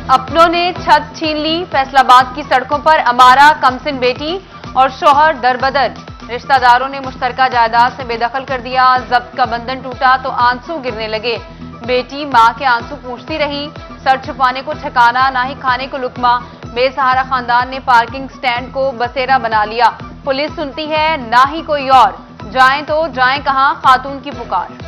अपनों ने छत छीन ली, फैसलाबाद की सड़कों पर अमारा कमसिन बेटी और शौहर दरबदर। रिश्तेदारों ने मुश्तरका जायदाद से बेदखल कर दिया, जब्त का बंधन टूटा तो आंसू गिरने लगे। बेटी मां के आंसू पूछती रही, सर छुपाने को ठिकाना, ना ही खाने को लुकमा। बेसहारा खानदान ने पार्किंग स्टैंड को बसेरा बना लिया। पुलिस सुनती है ना ही कोई और, जाएं तो जाएं कहां, खातून की पुकार।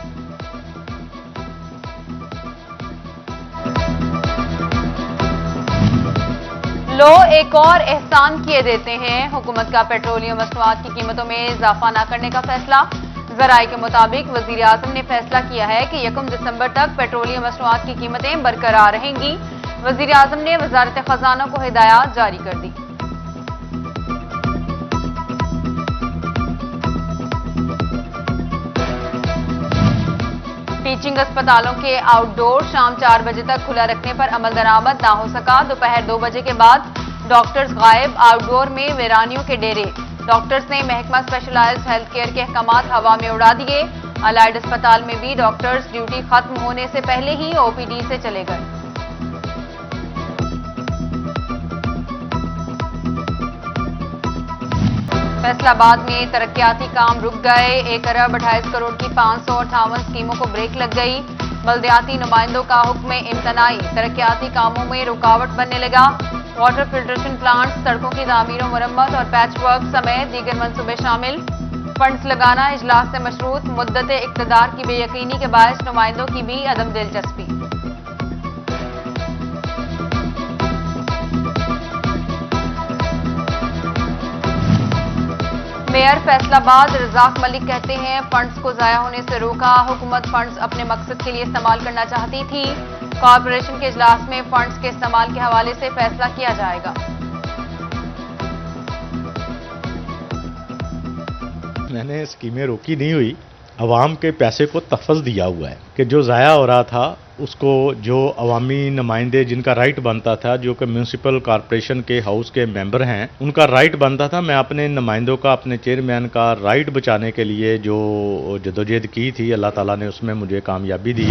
लो एक और एहसान किए देते हैं, हुकूमत का पेट्रोलियम मसनूआत की कीमतों में इजाफा न करने का फैसला। ज़राए के मुताबिक वज़ीर आज़म ने फैसला किया है कि 1 दिसंबर तक पेट्रोलियम मसनूआत की कीमतें बरकरार रहेंगी। वज़ीर आज़म ने वज़ारत खजाना को हिदायत जारी कर दी। टीचिंग अस्पतालों के आउटडोर शाम 4 बजे तक खुला रखने पर अमल दरामद ना हो सका। दोपहर 2 बजे के बाद डॉक्टर्स गायब, आउटडोर में वीरानियों के डेरे। डॉक्टर्स ने महकमा स्पेशलाइज्ड हेल्थ केयर के अहकामात हवा में उड़ा दिए। अलाइड अस्पताल में भी डॉक्टर्स ड्यूटी खत्म होने से पहले ही ओपीडी से चले गए। फैसलाबाद में तरक्याती काम रुक गए। 1 अरब 28 करोड़ की 558 स्कीमों को ब्रेक लग गई। बल्दियाती नुमाइंदों का हुक्म इम्तनाई, तरक्याती कामों में रुकावट बनने लगा। वाटर फिल्ट्रेशन प्लांट, सड़कों की तामीर और मरम्मत और पैच वर्क समेत दीगर मंसूबे शामिल। फंड्स लगाना इजलास से मशरूत, मुद्दत इक़्तिदार की बेयकीनी के बायस नुमाइंदों की भी अदम दिलचस्पी। मेयर फैसलाबाद रज़ाक मलिक कहते हैं, फंड्स को ज़ाया होने से रोका। हुकूमत फंड्स अपने मकसद के लिए इस्तेमाल करना चाहती थी। कॉर्पोरेशन के इजलास में फंड्स के इस्तेमाल के हवाले से फैसला किया जाएगा। मैंने स्कीमें रोकी नहीं हुई, अवाम के पैसे को तहफ़्फ़ुज़ दिया हुआ है कि जो ज़ाया हो रहा था उसको जो अवामी नुमाइंदे जिनका राइट बनता था, जो कि म्यूनसिपल कॉरपोरेशन के हाउस के मेंबर हैं, उनका राइट बनता था। मैं अपने नुमाइंदों का, अपने चेयरमैन का राइट बचाने के लिए जो जदोजहद की थी, अल्लाह ताला ने उसमें मुझे कामयाबी दी।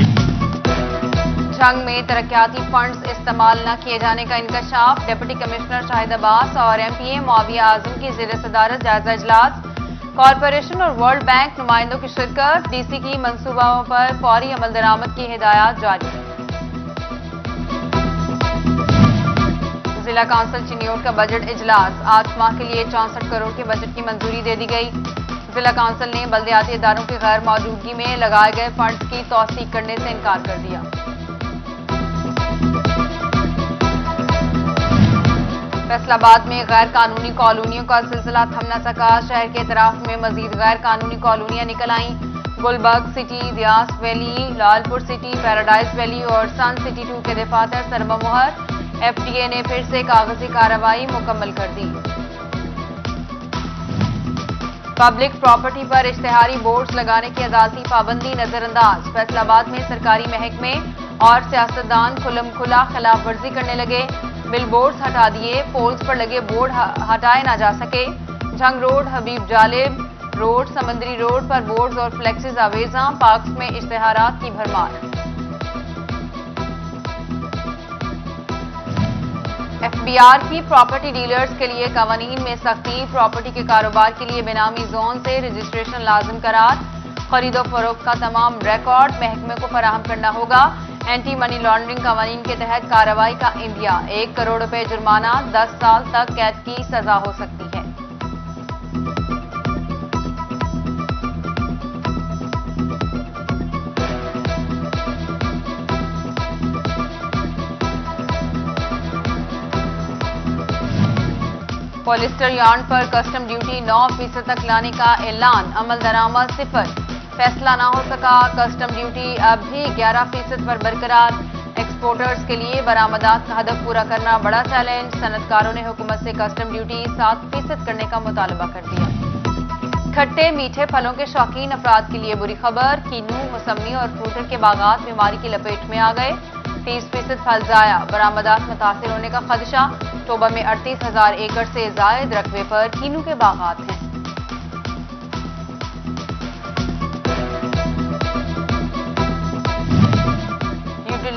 जंग में तरक्याती फंड्स इस्तेमाल न किए जाने का इंकशाफ। डिप्टी कमिश्नर शाहिद अब्बास और एमपीए मुआविया आजम की ज़ेर सदारत जायजा इजलास। कॉरपोरेशन और वर्ल्ड बैंक नुमाइंदों की शिरकत। डीसी की मंसूबाओं पर फौरी अमल दरामद की हिदायत जारी। जिला काउंसिल चिन्योट का बजट इजलास। 8 माह के लिए 64 करोड़ के बजट की मंजूरी दे दी गई। जिला काउंसिल ने बल्दियाती इदारों की गैर मौजूदगी में लगाए गए फंड्स की तौसीक करने से इनकार कर दिया। फैसलाबाद में गैर कानूनी कॉलोनियों का सिलसिला थम न सका। शहर के इतराफ में मजीद गैर कानूनी कॉलोनियां निकल आईं। गुलबर्ग सिटी, दियास valley, Lalpur city, paradise valley और सन सिटी 2 के दफातर सरममुहर। एफटीए ने फिर से कागजी कार्रवाई मुकम्मल कर दी। पब्लिक प्रॉपर्टी पर इश्तिहारी बोर्ड्स लगाने की अदालती पाबंदी नजरअंदाज। फैसलाबाद में सरकारी महकमे और सियासतदान खुलम खुला खिलाफ वर्जी करने लगे। बिल बोर्ड्स हटा दिए, पोल्स पर लगे बोर्ड हटाए ना जा सके। जंग रोड, हबीब जालिब रोड, समंदरी रोड पर बोर्ड्स और फ्लेक्सेस आवेजा। पार्क्स में इश्तिहारात की भरमार। एफबीआर की प्रॉपर्टी डीलर्स के लिए कवानीन में सख्ती। प्रॉपर्टी के कारोबार के लिए बेनामी जोन से रजिस्ट्रेशन लाजिम करार। खरीदो फरोख्त का तमाम रिकॉर्ड महकमे को फराहम करना होगा। एंटी मनी लॉन्ड्रिंग कवानीन के तहत कार्रवाई का इंदिया। 1 करोड़ रुपए जुर्माना, 10 साल तक कैद की सजा हो सकती है। पॉलिस्टर यार्न पर कस्टम ड्यूटी 9% तक लाने का ऐलान। अमल दरामद 0। फैसला ना हो सका। कस्टम ड्यूटी अब भी 11% पर बरकरार। एक्सपोर्टर्स के लिए बरामदात का हदफ पूरा करना बड़ा चैलेंज। सनतकारों ने हुकूमत से कस्टम ड्यूटी 7% करने का मुतालबा कर दिया। खट्टे मीठे फलों के शौकीन अफराद के लिए बुरी खबर। कीनू, मौसमी और फ्रूटर के बागात बीमारी की लपेट में आ गए। 30% फल जाया, बरामदात मुतासिर होने का खदशा। टोबा में 38,000 एकड़ से जायद रकबे पर कीनू के बागात हैं।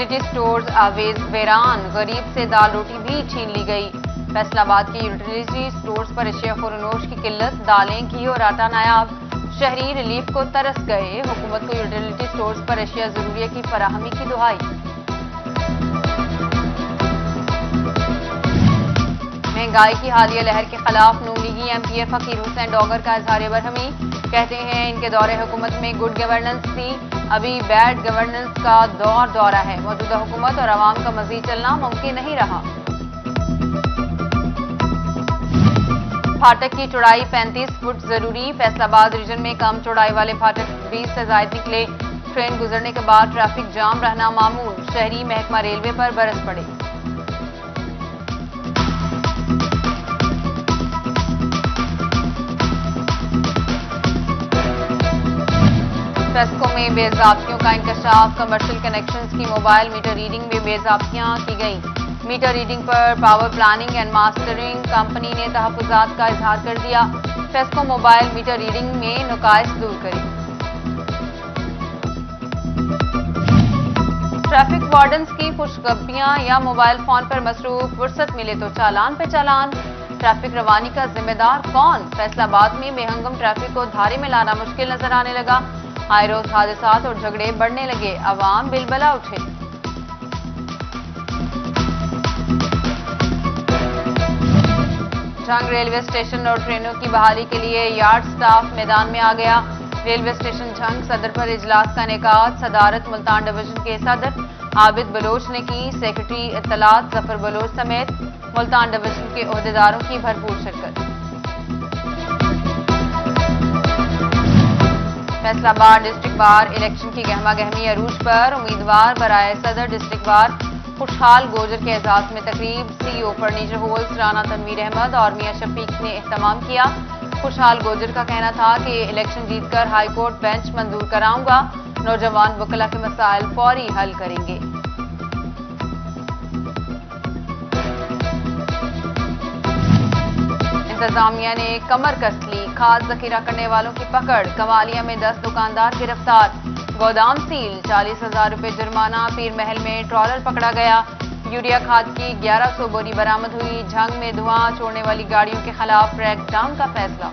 यूटिलिटी स्टोर्स आवेज वैरान, गरीब से दाल रोटी भी छीन ली गई। फैसलाबाद के यूटिलिटी स्टोर्स पर अशिया फरोनोश की किल्लत, दालें, घी और आटा नायाब। शहरी रिलीफ को तरस गए, हुकूमत को यूटिलिटी स्टोर्स पर अशिया जरूरिया की फराहमी की दुहाई। महंगाई की हालिया लहर के खिलाफ नून लीगी एमपीए फकीर हुसैन डोगर का इजहार बरहमी, कहते हैं इनके दौरे हुकूमत में गुड गवर्नेंस थी, अभी बैड गवर्नेंस का दौरा है, मौजूदा हुकूमत और आवाम का मजीद चलना मुमकिन नहीं रहा। फाटक की चौड़ाई 35 फुट जरूरी, फैसलाबाद रीजन में कम चौड़ाई वाले फाटक 20 से ज्यादा निकले, ट्रेन गुजरने के बाद ट्रैफिक जाम रहना मामूल, शहरी महकमा रेलवे पर बरस पड़े। फेस्को में बेज़ाब्तियों का इंकशाफ, कमर्शियल कनेक्शंस की मोबाइल मीटर रीडिंग में बेज़ाब्तियां की गईं। मीटर रीडिंग पर power planning and mastering company ने तहफ़्फ़ुज़ात का इजहार कर दिया। फेस्को मोबाइल मीटर रीडिंग में नुकाइस दूर करें। ट्रैफिक वार्डन्स की खुशखबरियां या मोबाइल फोन पर मसरूफ, फुर्सत मिले तो चालान पे चालान। ट्रैफिक रवानी का जिम्मेदार कौन? फैसलाबाद में बेहंगम ट्रैफिक को धारे में लाना मुश्किल नजर आने लगा, आए रोज हादसात और झगड़े बढ़ने लगे, अवाम बिलबला उठे। झंग रेलवे स्टेशन और ट्रेनों की बहाली के लिए यार्ड स्टाफ मैदान में आ गया। रेलवे स्टेशन झंग सदर पर इजलास का इनेकाद, सदारत मुल्तान डिवीजन के सदर आबिद बलोच ने की, सेक्रेटरी इत्तलात जफर बलोच समेत मुल्तान डिवीजन के ओहदेदारों की भरपूर शिरकत। फैसलाबाद डिस्ट्रिक्ट बार इलेक्शन की गहमा गहमी अरूज पर, उम्मीदवार बराए सदर डिस्ट्रिक्ट बार खुशहाल गोजर के एजाज में तकरीब, सीईओ फर्नीचर होल्स राना तनवीर अहमद और मियां शफीक ने एहतमाम किया। खुशहाल गोजर का कहना था कि इलेक्शन जीतकर हाई कोर्ट बेंच मंजूर कराऊंगा, नौजवान वकला के मसाइल फौरी हल करेंगे। इंतजामिया ने कमर कस ली, खाद जखीरा करने वालों की पकड़, कमालिया में 10 दुकानदार गिरफ्तार, गोदाम सील, 40,000 रुपए जुर्माना, पीर महल में ट्रॉलर पकड़ा गया। यूरिया खाद की 1100 बोरी बरामद हुई। झंग में धुआं छोड़ने वाली गाड़ियों के खिलाफ क्रैकडाउन का फैसला।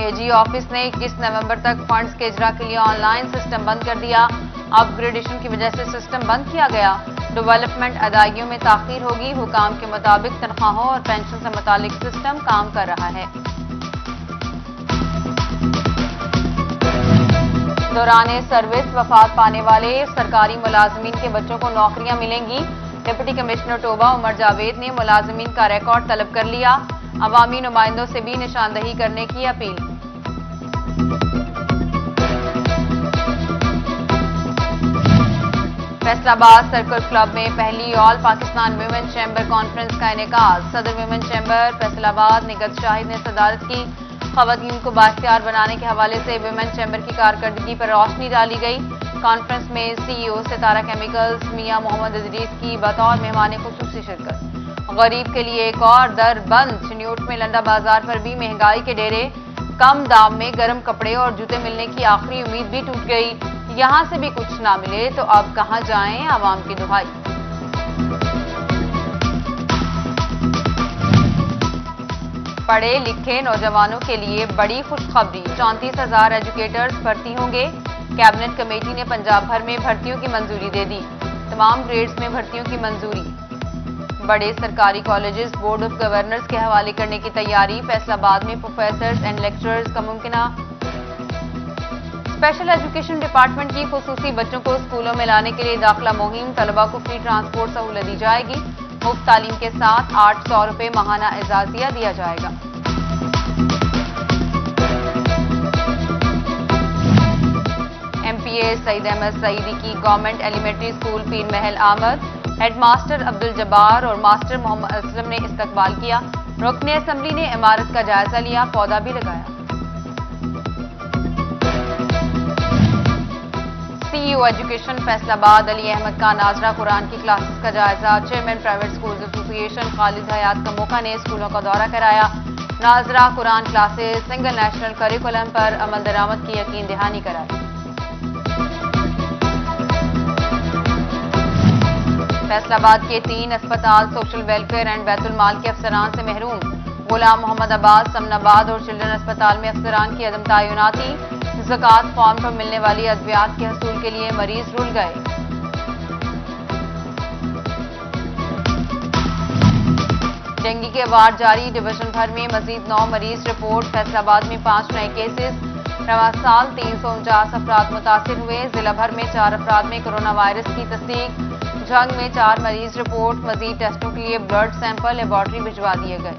एजी ऑफिस ने 21 नवंबर तक फंड्स के इजरा के लिए ऑनलाइन सिस्टम बंद कर दिया। अपग्रेडेशन की वजह से सिस्टम बंद किया गया। डेवलपमेंट अदायगियों में ताखीर होगी, हुकाम के मुताबिक तनख्वाहों और पेंशन से मुतालिक सिस्टम काम कर रहा है। दौरान सर्विस वफात पाने वाले सरकारी मुलाजमीन के बच्चों को नौकरियां मिलेंगी। डिप्टी कमिश्नर टोबा उमर जावेद ने मुलाजमीन का रिकॉर्ड तलब कर लिया। अवामी नुमाइंदों से भी निशानदही करने की अपील। फैसलाबाद सर्कल क्लब में पहली all Pakistan women chamber conference का इनेकाद। सदर वुमेन चैम्बर फैसलाबाद निगत शाहिद ने सदारत की। खवातीन को बाख्तियार बनाने के हवाले से वुमेन चैम्बर की कारकर्दगी पर रोशनी डाली गई। कॉन्फ्रेंस में सीईओ सितारा केमिकल्स मियां मोहम्मद इदरीस की बतौर मेहमान खुसूसी शिरकत। गरीब के लिए एक और दर बंद। चिन्यूट में लंडा बाजार पर भी महंगाई के डेरे, कम दाम में गर्म कपड़े और जूते मिलने की आखिरी उम्मीद भी टूट गई। यहां से भी कुछ ना मिले तो अब कहां जाएं, आवाम की दुहाई। पढ़े लिखे नौजवानों के लिए बड़ी खुशखबरी, 34,000 एजुकेटर्स भर्ती होंगे। कैबिनेट कमेटी ने पंजाब भर में भर्तियों की मंजूरी दे दी। तमाम ग्रेड्स में भर्तियों की मंजूरी। बड़े सरकारी कॉलेजेस बोर्ड ऑफ गवर्नर्स के हवाले करने की तैयारी। फैसलाबाद में प्रोफेसर्स एंड लेक्चरर्स का मुमकिना। स्पेशल एजुकेशन डिपार्टमेंट की खुसूसी बच्चों को स्कूलों में लाने के लिए दाखिला मुहिम। तलबा को फ्री ट्रांसपोर्ट सहूलत दी जाएगी। मुफ्त तालीम के साथ 800 रुपए माहाना एजाजिया दिया जाएगा। एमपीए सईद अहमद सईदी की गवर्नमेंट एलिमेंट्री स्कूल पीर महल आमद। हेडमास्टर अब्दुल जब्बार और मास्टर मोहम्मद असलम ने इस्तकबाल किया। रुकने असेंबली ने इमारत का जायजा लिया, पौधा भी लगाया। सीईओ एजुकेशन फैसलाबाद अली अहमद का नाजरा कुरान की क्लासेस का जायजा। Chairman private schools association Khalid Hayat का मौका ने स्कूलों का दौरा कराया। ناظرہ Quran classes single national curriculum پر عمل درآمد کی یقین دہانی کرائی۔ فیصل آباد کے 3 اسپتال سوشل ویلفیئر اینڈ بیت المال کے افسران سے محروم۔ غلام محمد عباس، سمن آباد اور چلڈرن اسپتال میں افسران کی عدم تعیناتی۔ زکوٰۃ فارم پر ملنے والی ادویات کے حصول کے لیے مریض رول گئے۔ ڈینگی کے وارڈ جاری، ڈویژن بھر میں مزید 9 مریض رپورٹ۔ فیصل آباد میں 5 نئے کیسز۔ رواں سال 349 افراد متاثر ہوئے۔ ضلع بھر میں 4 افراد میں کرونا وائرس کی تصدیق۔ جھنگ میں 4 مریض رپورٹ۔ مزید ٹیسٹوں کے لیے بلڈ سیمپل لیبارٹری بھجوا دیے گئے۔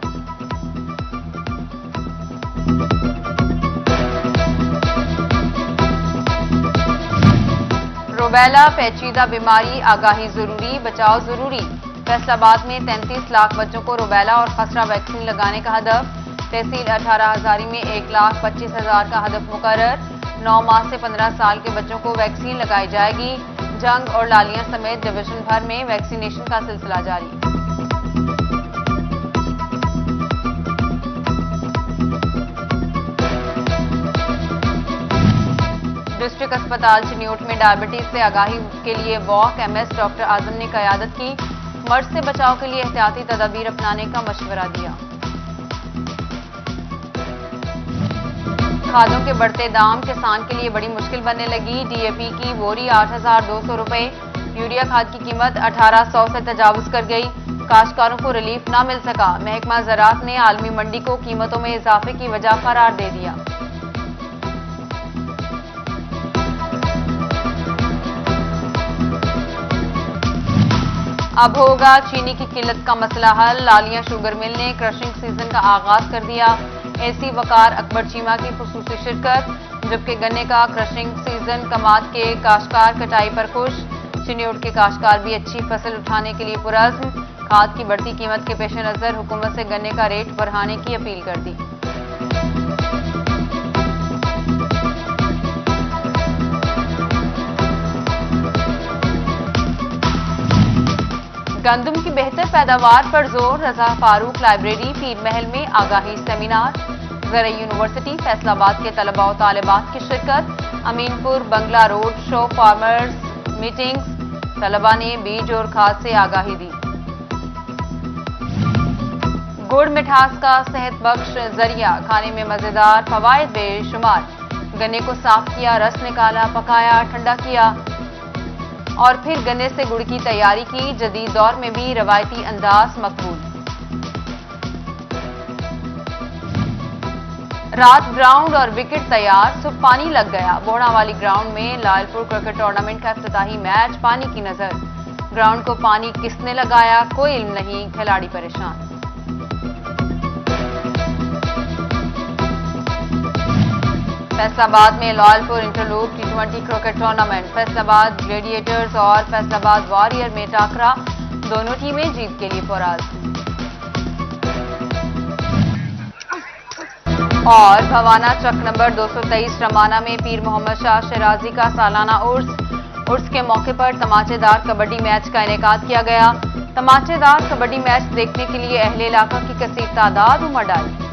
روبیلا پیچیدہ بیماری، آگاہی ضروری، بچاؤ ضروری۔ فیصل آباد میں 33 لاکھ بچوں کو روبیلا اور خسرہ ویکسین لگانے کا ہدف۔ تحصیل 18 ہزاری میں 1,25,000 کا ہدف مقرر۔ 9 ماہ سے 15 سال کے بچوں کو ویکسین لگائی جائے گی۔ جنگ اور لالیاں سمیت ڈویژن بھر میں ویکسینیشن کا سلسلہ جاری۔ ڈسٹرکٹ اسپتال چنیوٹ میں ڈائبٹیز سے آگاہی کے لیے واک۔ ایم ایس ڈاکٹر اعظم نے قیادت کی۔ مرض سے بچاؤ کے لیے احتیاطی تدابیر اپنانے کا مشورہ دیا۔ کھادوں کے بڑھتے دام کسان کے لیے بڑی مشکل بننے لگی۔ ڈی اے پی کی بوری 8,200 روپے، یوریا کھاد کی قیمت 1,800 سے تجاوز کر گئی۔ کاشتکاروں کو ریلیف نہ مل سکا۔ محکمہ زراعت نے عالمی منڈی کو قیمتوں میں اضافے کی وجہ قرار دے دیا۔ اب ہوگا چینی کی قلت کا مسئلہ حل۔ لالیاں شوگر مل نے کرشنگ سیزن کا آغاز کر دیا۔ اے سی وقار اکبر چیمہ کی خصوصی شرکت۔ جبکہ گنے کا کرشنگ سیزن کماد کے کاشتکار کٹائی پر خوش۔ چنیوٹ کے کاشتکار بھی اچھی فصل اٹھانے کے لیے پرعزم۔ کھاد کی بڑھتی قیمت کے پیش نظر حکومت سے گنے کا ریٹ بڑھانے کی اپیل کر دی۔ گندم کی بہتر پیداوار پر زور، رضا فاروق لائبریری پیر محل میں آگاہی سیمینار۔ زرعی یونیورسٹی فیصل آباد کے طلباء و طالبات کی شرکت۔ امین پور بنگلہ روڈ شو فارمرز میٹنگز، طلباء نے بیج اور کھاد سے آگاہی دی۔ گڑ مٹھاس کا صحت بخش ذریعہ، کھانے میں مزیدار، فوائد بے شمار۔ گنے کو صاف کیا، رس نکالا، پکایا، ٹھنڈا کیا اور پھر گنے سے گڑ کی تیاری کی۔ جدید دور میں بھی روایتی انداز مقبول۔ رات گراؤنڈ اور وکٹ تیار، صبح پانی لگ گیا۔ بوڑھا والی گراؤنڈ میں لال پور کرکٹ ٹورنامنٹ کا افتتاحی میچ، پانی کی نظر۔ گراؤنڈ کو پانی کس نے لگایا، کوئی علم نہیں، کھلاڑی پریشان۔ فیصل آباد میں لال پور Interloop T20 cricket tournament, Faisal آباد گلیڈیٹرز اور فیصل آباد واریر میں ٹاکرا، دونوں ٹیمیں جیت کے لیے پرعزم۔ اور بھوانہ چک نمبر 223 رمانہ میں پیر محمد شاہ شیرازی کا سالانہ عرس کے موقع پر تماچے دار کبڈی میچ کا انعقاد کیا گیا۔ تماچے دار کبڈی میچ دیکھنے کے لیے اہل علاقہ کی کثیر تعداد امڈ آئی۔